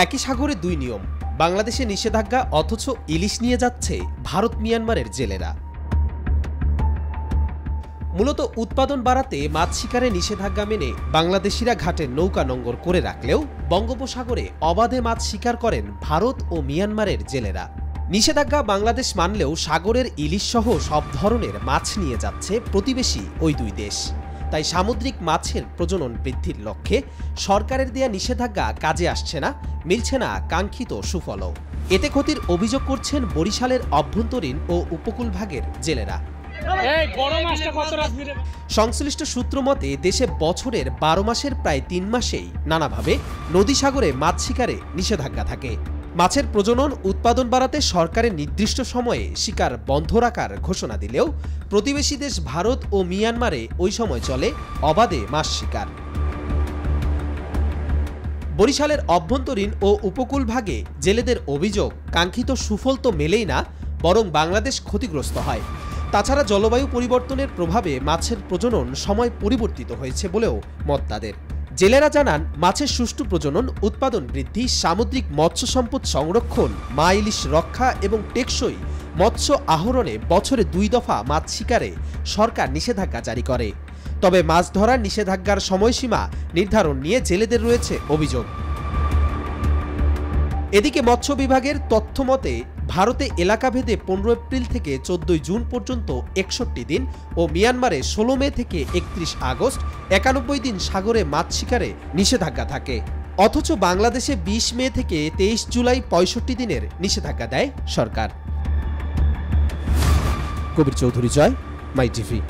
একই সাগরে দুই নিয়ম, বাংলাদেশে নিষেধাজ্ঞা অথচ ইলিশ নিয়ে যাচ্ছে ভারত মিয়ানমারের জেলেরা। মূলত উৎপাদন বাড়াতে মাছ শিকারে নিষেধাজ্ঞা মেনে বাংলাদেশিরা ঘাটে নৌকা নোঙ্গর করে রাখলেও বঙ্গোপসাগরে অবাধে মাছ শিকার করেন ভারত ও মিয়ানমারের জেলেরা। নিষেধাজ্ঞা বাংলাদেশ মানলেও সাগরের ইলিশ সহ সব ধরনের মাছ নিয়ে যাচ্ছে প্রতিবেশী ওই দুই দেশ। তাই সামুদ্রিক মাছের প্রজনন বৃদ্ধির লক্ষ্যে সরকারের দেয়া নিষেধাজ্ঞা কাজে আসছে না, মিলছে না কাঙ্ক্ষিত সুফলও। এতে ক্ষতির অভিযোগ করছেন বরিশালের অভ্যন্তরীণ ও উপকূলভাগের জেলেরা। সংশ্লিষ্ট সূত্র মতে দেশে বছরের 12 মাসের প্রায় 3 মাসেই নানাভাবে নদী সাগরে মাছ শিকারে নিষেধাজ্ঞা থাকে। মাছের প্রজনন উৎপাদন বাড়াতে সরকারের নির্দিষ্ট সময়ে শিকার বন্ধ রাখার ঘোষণা দিলেও প্রতিবেশী দেশ ভারত ও মিয়ানমারে ওই সময় চলে অবাধে মাছ শিকার। বরিশালের অভ্যন্তরীণ ও উপকূলভাগে জেলেদের অভিযোগ, কাঙ্ক্ষিত সুফল তো মেলেই না, বরং বাংলাদেশ ক্ষতিগ্রস্ত হয়। তাছাড়া জলবায়ু পরিবর্তনের প্রভাবে মাছের প্রজনন সময় পরিবর্তিত হয়েছে বলেও মত তাদের। জেলেরা জানান, মাছের সুষ্ঠু প্রজনন, উৎপাদন বৃদ্ধি, সামুদ্রিক মৎস্য সম্পদ সংরক্ষণ, মা ইলিশ রক্ষা এবং টেকসই মৎস্য আহরণে বছরে 2 দফা মাছ শিকারে সরকার নিষেধাজ্ঞা জারি করে। তবে মাছ ধরার নিষেধাজ্ঞার সময়সীমা নির্ধারণ নিয়ে জেলেদের রয়েছে অভিযোগ। এদিকে মৎস্য বিভাগের তথ্য মতে ভারতে এলাকাভেদে 15 এপ্রিল থেকে 14 জুন পর্যন্ত 61 দিন ও মিয়ানমারে 16 মে থেকে 31 আগস্ট 91 দিন সাগরে মাছ শিকারে নিষেধাজ্ঞা থাকে। অথচ বাংলাদেশে 20 মে থেকে 23 জুলাই 65 দিনের নিষেধাজ্ঞা দেয় সরকার। কবির চৌধুরী জয়, মাই টিভি।